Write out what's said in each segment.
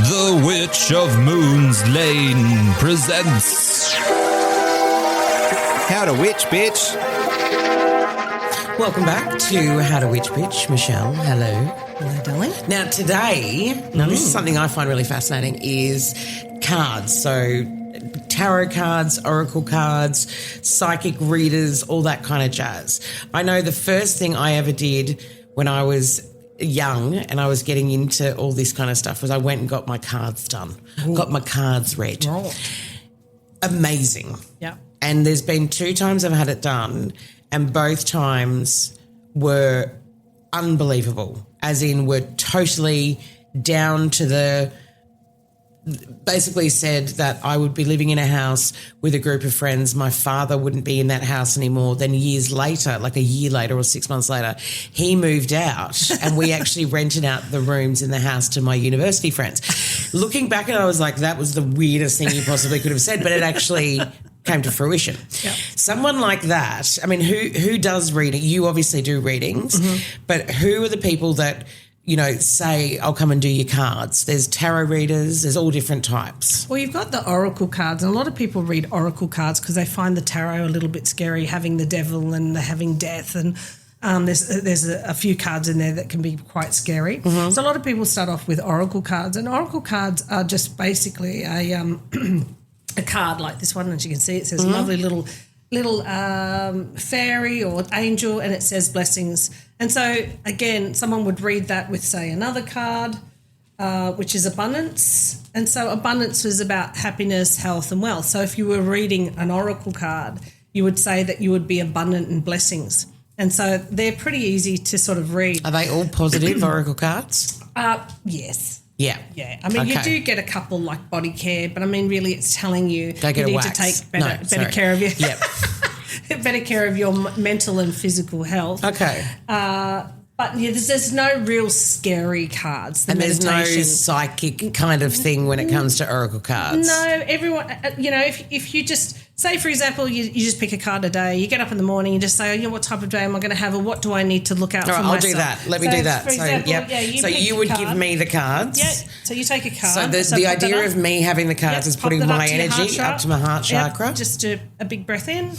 The Witch of Moon's Lane presents How to Witch, Bitch. Welcome back to How to Witch, Bitch. Michelle, hello. Hello, darling. Now today, this is something I find really fascinating, is cards. So tarot cards, oracle cards, psychic readers, all that kind of jazz. I know the first thing I ever did when I was young and I was getting into all this kind of stuff was I went and got my cards done, got my cards read. Right. Amazing. Yeah. And there's been 2 times I've had it done, and both times were unbelievable, as in were totally down to the, basically said that I would be living in a house with a group of friends. My father wouldn't be in that house anymore. Then years later, like a year later or 6 months later, he moved out and we actually rented out the rooms in the house to my university friends. Looking back at it, I was like, that was the weirdest thing you possibly could have said, but it actually came to fruition. Yep. Someone like that, I mean, who does reading? You obviously do readings, but who are the people that, you know, say, I'll come and do your cards? There's tarot readers, there's all different types. Well, you've got the oracle cards, and a lot of people read oracle cards because they find the tarot a little bit scary, having the devil and having death, and there's a few cards in there that can be quite scary. So a lot of people start off with oracle cards, and oracle cards are just basically a a card like this one, as you can see, it says lovely little fairy or angel, and it says blessings. And so, again, someone would read that with, say, another card, which is abundance. And so abundance was about happiness, health and wealth. So if you were reading an oracle card, you would say that you would be abundant in blessings. And so they're pretty easy to sort of read. Are they all positive oracle cards? Yes. Yeah. Yeah. I mean, you do get a couple like body care, but I mean, really it's telling you Go get you a need wax. to take better care of your better care of your mental and physical health. Okay. But yeah, there's no real scary cards. And there's no meditation. psychic kind of thing when it comes to oracle cards. No, everyone, you know, if you just say, for example, you just pick a card a day, you get up in the morning, you just say, oh, you know, what type of day am I going to have, or what do I need to look out for myself? I'll do that. Let me do that. For example, So you would give me the cards. Yeah. So you take a card. So the idea of me having the cards is putting my energy up to my heart chakra. Just a big breath in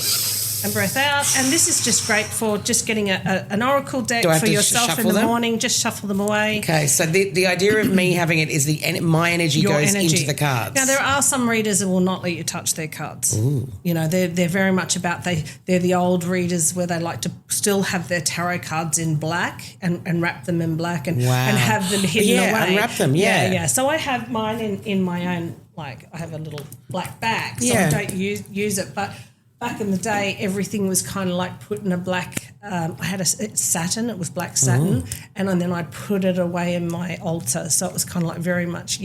and breath out. And this is just great for just getting an oracle deck for yourself in the morning. Just shuffle them away. Okay, so the idea of me having it is my energy goes into the cards. Now, there are some readers that will not let you touch their cards. Ooh. You know, they're very much about, they're the old readers where they like to still have their tarot cards in black and wrap them in black and have them hidden away. Unwrap them, yeah. So I have mine in my own, like I have a little black bag, so I don't use it, but back in the day, everything was kind of like put in a black, I had satin, it was black satin, and then I put it away in my altar. So it was kind of like very much,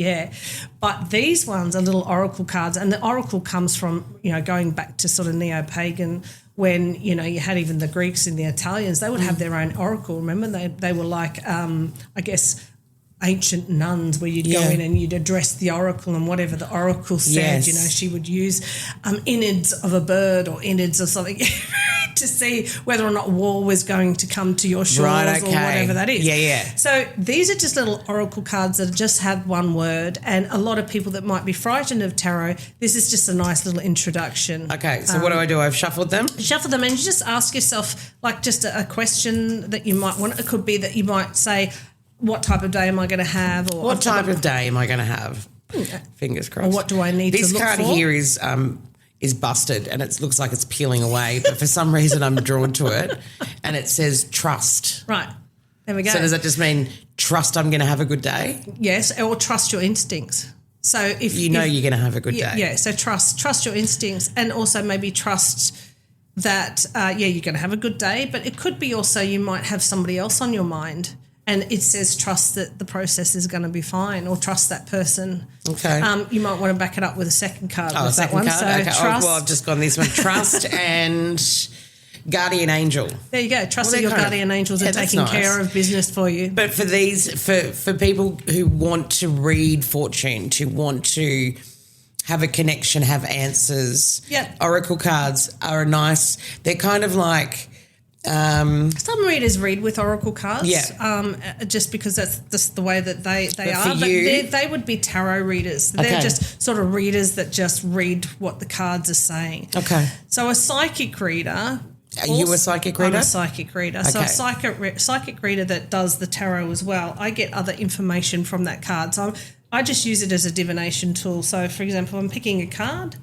But these ones are little oracle cards, and the oracle comes from, you know, going back to sort of neo-pagan when, you know, you had even the Greeks and the Italians, they would have their own oracle. Remember, they were like, I guess, ancient nuns where you'd go in and you'd address the oracle, and whatever the oracle said, you know, she would use innards of a bird or innards of something to see whether or not war was going to come to your shores or whatever that is. So these are just little oracle cards that just have one word, and a lot of people that might be frightened of tarot, this is just a nice little introduction. Okay, so what do? I've shuffled them? Shuffle them, and you just ask yourself like just a question that you might want. It could be that you might say, what type of day am I going to have? Or what type of day am I going to have? Fingers crossed. Or what do I need to look for? This card here is busted and it looks like it's peeling away, but for some reason I'm drawn to it, and it says trust. Right. There we go. So does that just mean trust I'm going to have a good day? Yes, or trust your instincts. So if you're going to have a good day. Yeah, so trust your instincts, and also maybe trust that, you're going to have a good day, but it could be also you might have somebody else on your mind. And it says trust that the process is going to be fine, or trust that person. Okay. You might want to back it up with a second card. Oh, with a second that one. card? So okay. trust. I've just gone this one. Trust and guardian angel. There you go. Trust that your guardian angels are taking care of business for you. But for for people who want to read fortune, to want to have a connection, have answers, oracle cards are nice. They're kind of like Some readers read with oracle cards, just because that's just the way that they are. But they would be tarot readers. Okay. They're just sort of readers that just read what the cards are saying. Okay. So a psychic reader. Are you a psychic reader? I'm a psychic reader. Okay. So a psychic reader that does the tarot as well, I get other information from that card. So I just use it as a divination tool. So, for example, I'm picking a card.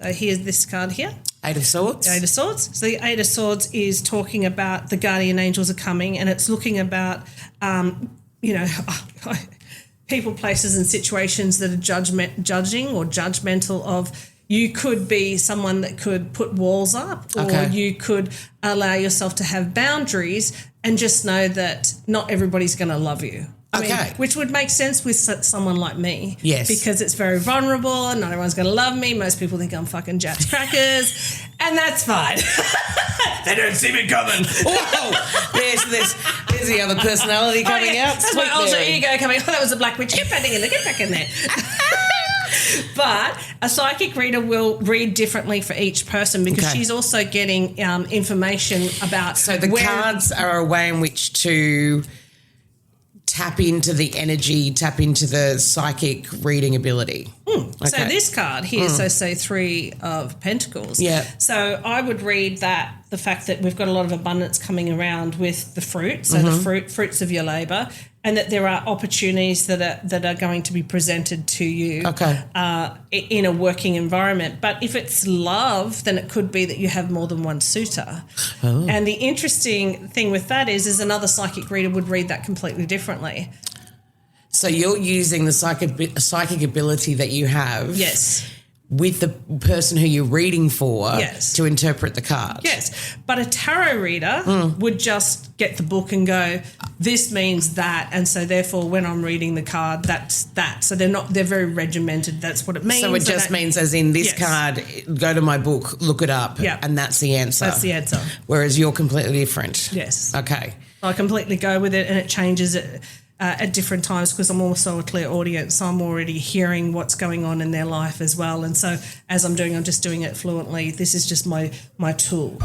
So here's this card here. Eight of Swords. The Eight of Swords. So the Eight of Swords is talking about the guardian angels are coming, and it's looking about, people, places and situations that are judging or judgmental of. You could be someone that could put walls up, or you could allow yourself to have boundaries and just know that not everybody's going to love you. I mean, which would make sense with someone like me. Yes. Because it's very vulnerable and not everyone's going to love me. Most people think I'm fucking Jack's crackers, and that's fine. They don't see me coming. Whoa! There's the other personality coming out. That's my alter ego coming. Oh, that was a black witch. Get back in there. Get back in there. But a psychic reader will read differently for each person because she's also getting information about. So the cards are a way in which to tap into the energy, tap into the psychic reading ability. So this card here, so say 3 of Pentacles. Yeah. So I would read that the fact that we've got a lot of abundance coming around with the fruit, so the fruits of your labour, and that there are opportunities that are going to be presented to you in a working environment. But if it's love, then it could be that you have more than one suitor. Oh. And the interesting thing with that is another psychic reader would read that completely differently. So you're using the psychic ability that you have with the person who you're reading for to interpret the card. Yes, but a tarot reader would just get the book and go, this means that, and so therefore when I'm reading the card, that's that. So they're very regimented. That's what it means. So it just means as in this card, go to my book, look it up, and that's the answer. That's the answer. Whereas you're completely different. Yes. Okay. I completely go with it, and it changes it at different times because I'm also a clairaudient, so I'm already hearing what's going on in their life as well. And so as I'm just doing it fluently. This is just my tool.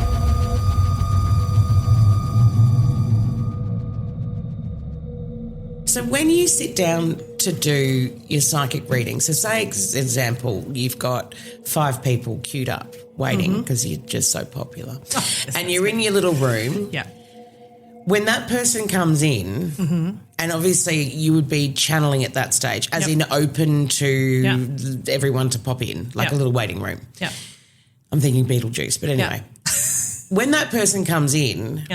So when you sit down to do your psychic reading, so say, example, you've got 5 people queued up waiting because you're just so popular, and you're in your little room. Yeah. When that person comes in, and obviously you would be channeling at that stage, as in open to everyone to pop in, like a little waiting room. Yeah. I'm thinking Beetlejuice, but anyway. When that person comes in,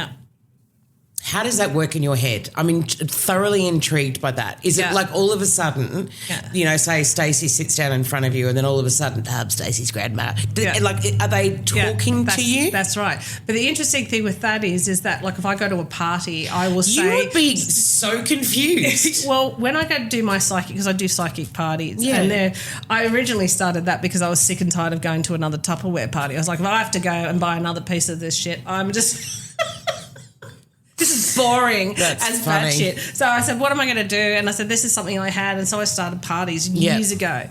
how does that work in your head? I'm thoroughly intrigued by that. Is it like all of a sudden, say Stacey sits down in front of you and then all of a sudden, I'm Stacey's grandma. Like, are they talking to you? That's right. But the interesting thing with that is that, like, if I go to a party, I will say... You would be so confused. Well, when I go to do my psychic, because I do psychic parties, and I originally started that because I was sick and tired of going to another Tupperware party. I was like, if I have to go and buy another piece of this shit, I'm just... This is boring as bad shit. So I said, what am I going to do? And I said, this is something I had. And so I started parties years ago.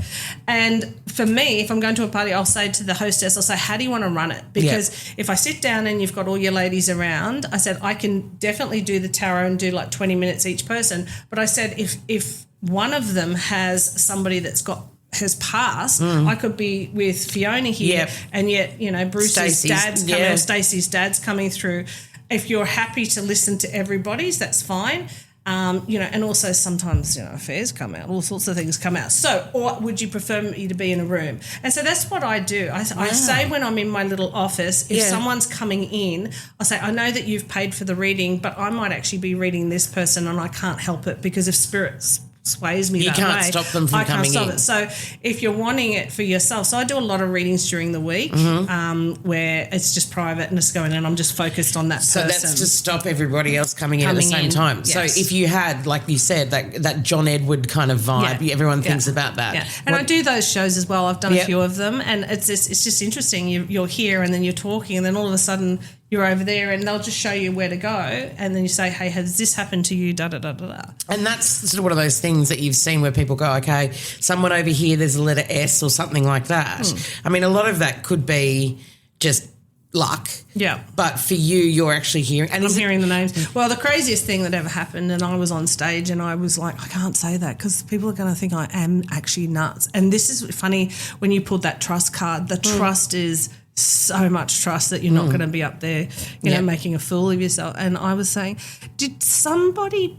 And for me, if I'm going to a party, I'll say to the hostess, I'll say, how do you want to run it? Because if I sit down and you've got all your ladies around, I said, I can definitely do the tarot and do like 20 minutes each person. But I said, if one of them has somebody has passed, I could be with Fiona here and yet, Bruce's dad's coming or Stacey's dad's coming through. If you're happy to listen to everybody's, that's fine. And also sometimes, affairs come out, all sorts of things come out. So, or would you prefer me to be in a room? And so that's what I do. I say when I'm in my little office, if someone's coming in, I say, I know that you've paid for the reading, but I might actually be reading this person and I can't help it because if spirits sways me you that way. You can't stop them from coming in. It. So if you're wanting it for yourself, so I do a lot of readings during the week where it's just private and just going and I'm just focused on that person. So that's to stop everybody else coming in at the same time. Yes. So if you had, like you said, that John Edward kind of vibe, everyone thinks about that. Yeah. And I do those shows as well. I've done a few of them and it's just interesting. You're here and then you're talking and then all of a sudden you're over there and they'll just show you where to go and then you say, hey, has this happened to you, da-da-da-da-da. And that's sort of one of those things that you've seen where people go, okay, someone over here, there's a letter S or something like that. A lot of that could be just luck. Yeah. But for you, you're actually hearing. And I'm hearing the names. Well, the craziest thing that ever happened, and I was on stage and I was like, I can't say that because people are going to think I am actually nuts. And this is funny when you pulled that trust card. The trust is so much trust that you're not going to be up there, you know, making a fool of yourself. And I was saying, did somebody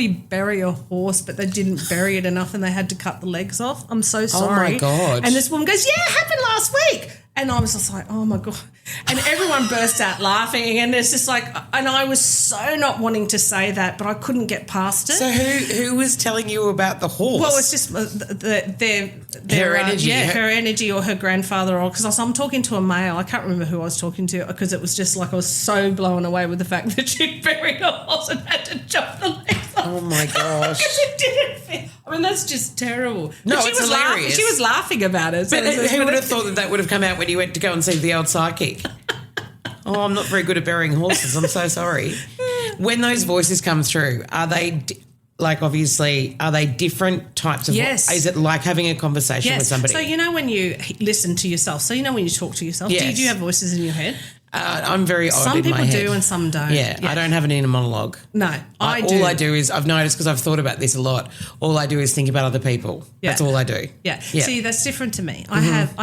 bury a horse but they didn't bury it enough and they had to cut the legs off? I'm so sorry. Oh, my God. And this woman goes, yeah, it happened last week. And I was just like, oh, my God. And everyone burst out laughing. And it's just like, and I was so not wanting to say that, but I couldn't get past it. So who was telling you about the horse? Well, it's just their energy. her energy or her grandfather, or because I'm talking to a male. I can't remember who I was talking to because it was just like I was so blown away with the fact that she'd buried a horse and had to chop the legs off. Oh, my gosh. Because it didn't fit. I mean, that's just terrible. No, but she it's was hilarious. She was laughing about it. But who would have thought that would have come out when you went to go and see the old psychic? Oh, I'm not very good at burying horses. I'm so sorry. When those voices come through, are they are they different types of? Yes. Is it like having a conversation with somebody? So you know when you listen to yourself. So you know when you talk to yourself. Yes. Do you have voices in your head? I'm very odd Some in my people head. do and some don't. Yeah, I don't have an inner monologue. No, I do. All I do is, I've noticed because I've thought about this a lot, all I do is think about other people. Yeah. That's all I do. Yeah. See, that's different to me. I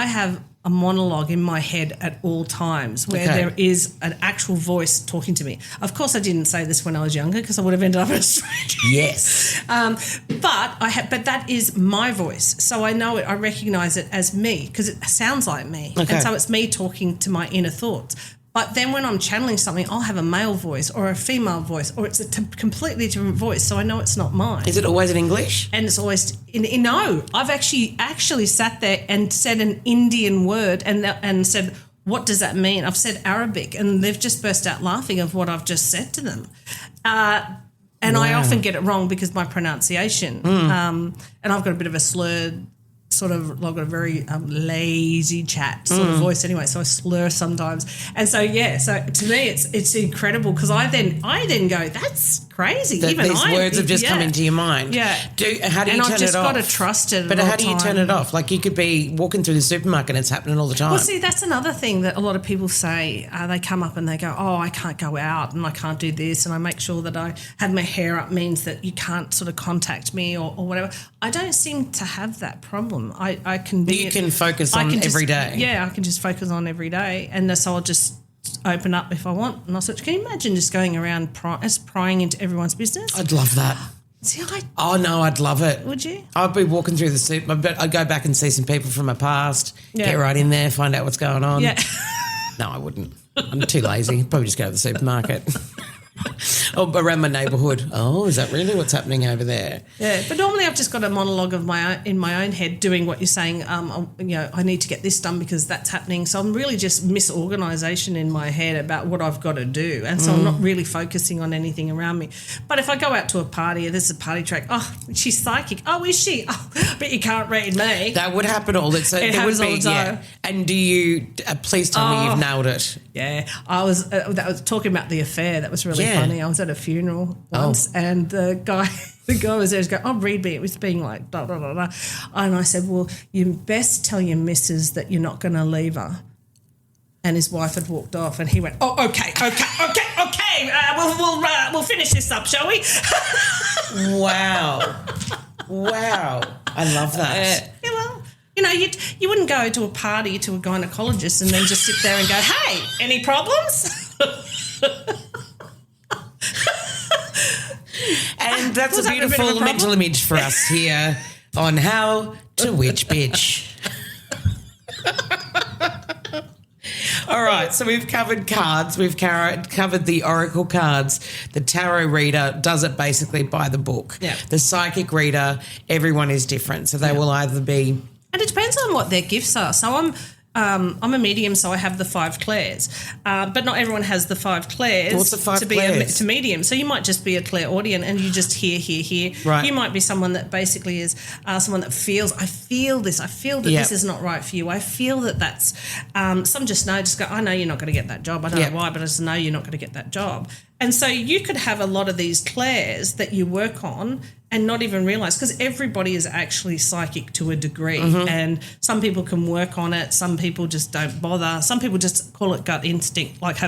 have a monologue in my head at all times where there is an actual voice talking to me. Of course, I didn't say this when I was younger because I would have ended up in a strange. Yes. But that is my voice. So I know it, I recognise it as me because it sounds like me. Okay. And so it's me talking to my inner thoughts. But then when I'm channeling something, I'll have a male voice or a female voice or it's a completely different voice, so I know it's not mine. Is it always in English? And it's always no. I've actually sat there and said an Indian word and said, what does that mean? I've said Arabic, and they've just burst out laughing of what I've just said to them. And I often get it wrong because my pronunciation. And I've got a bit of a slurred sort of, I've got a very lazy chat sort of voice anyway, so I slur sometimes. And so, so to me it's incredible because I then go, that's crazy. That even these words have just come into your mind. Yeah. How do you turn it off? And I've just got to trust it. But how do you turn it off? Like you could be walking through the supermarket and it's happening all the time. Well, see, that's another thing that a lot of people say. They come up and they go, oh, I can't go out and I can't do this, and I make sure that I have my hair up means that you can't sort of contact me or whatever. I don't seem to have that problem. I can be... You can focus on every day. Yeah, I can just focus on every day, and so I'll just open up if I want. And I'll search. Can you imagine just going around prying into everyone's business? I'd love that. See, I'd love it. Would you? I'd be walking through the soup, but I'd go back and see some people from my past, get right in there, find out what's going on. Yeah. No, I wouldn't. I'm too lazy. Probably just go to the supermarket. Or around my neighbourhood. Oh, is that really what's happening over there? Yeah, but normally I've just got a monologue of my own, in my own head doing what you're saying. I need to get this done because that's happening. So I'm really just misorganisation in my head about what I've got to do, and so I'm not really focusing on anything around me. But if I go out to a party, there's a party track. Oh, she's psychic. Oh, is she? Oh, but you can't read me. That would happen all. It happens all the time. Yeah. And do you? Please tell me you've nailed it. Yeah, I was talking about the affair. That was really funny. I was at a funeral once, and the guy was there. Was going, "Oh, read me." It was being like, da, da, da, da. And I said, "Well, you best tell your missus that you're not going to leave her." And his wife had walked off, and he went, "Oh, okay. We'll finish this up, shall we?" Wow, I love that. Yeah, well. You wouldn't go to a party to a gynecologist and then just sit there and go, "Hey, any problems?" And that's a beautiful mental image for us here on How to Witch Bitch. All right, so we've covered cards. We've covered the oracle cards. The tarot reader does it basically by the book. Yeah. The psychic reader, everyone is different. So they will either be... And it depends on what their gifts are. So I'm a medium, so I have the 5 clairs. But not everyone has the 5 clairs. What's the 5 to clairs? To medium. So you might just be a clairaudient and you just hear. Right. You might be someone that basically is someone that feels, I feel this. I feel that this is not right for you. I feel that that's, some just go, I know you're not going to get that job. I don't know why, but I just know you're not going to get that job. And so you could have a lot of these clairs that you work on, and not even realize, because everybody is actually psychic to a degree, and some people can work on it, some people just don't bother, some people just call it gut instinct, like,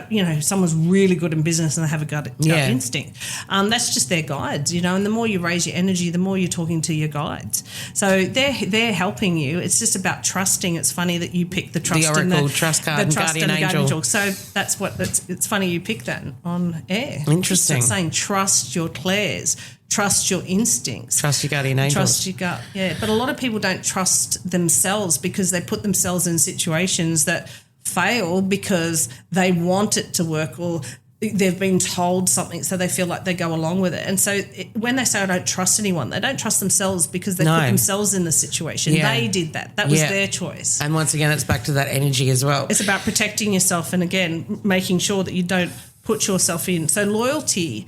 someone's really good in business and they have a gut instinct. That's just their guides, and the more you raise your energy, the more you're talking to your guides. So they're helping you. It's just about trusting. It's funny that you pick the trust, the Oracle, and trust card, the and trust Guardian and Angel. Angel. So that's what it's funny you pick that on air. Interesting. It's saying trust your clairs, trust your instincts, Trust your guardian angels. trust your gut. Yeah, but a lot of people don't trust themselves because they put themselves in situations that fail because they want it to work, or they've been told something, so they feel like they go along with it. And so when they say, I don't trust anyone, they don't trust themselves because they put themselves in the situation. Yeah. They did that. That was their choice. And once again, it's back to that energy as well. It's about protecting yourself and, again, making sure that you don't put yourself in. So loyalty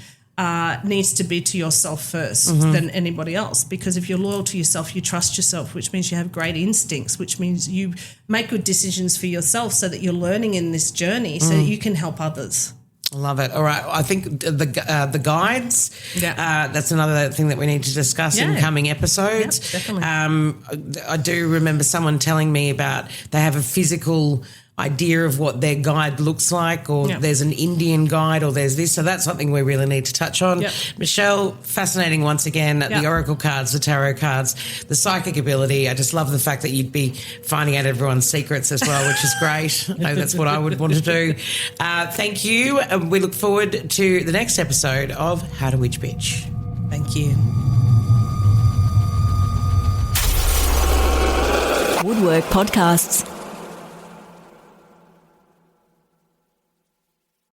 needs to be to yourself first than anybody else, because if you're loyal to yourself, you trust yourself, which means you have great instincts, which means you make good decisions for yourself so that you're learning in this journey so that you can help others. I love it. All right. I think the guides, that's another thing that we need to discuss in coming episodes. Yep, definitely. I do remember someone telling me about they have a physical idea of what their guide looks like, or there's an Indian guide, or there's this. So that's something we really need to touch on. Yep. Michelle, fascinating once again. The Oracle cards, the Tarot cards, the psychic ability. I just love the fact that you'd be finding out everyone's secrets as well, which is great. I know that's what I would want to do. Thank you. We look forward to the next episode of How to Witch Bitch. Thank you. Woodwork Podcasts.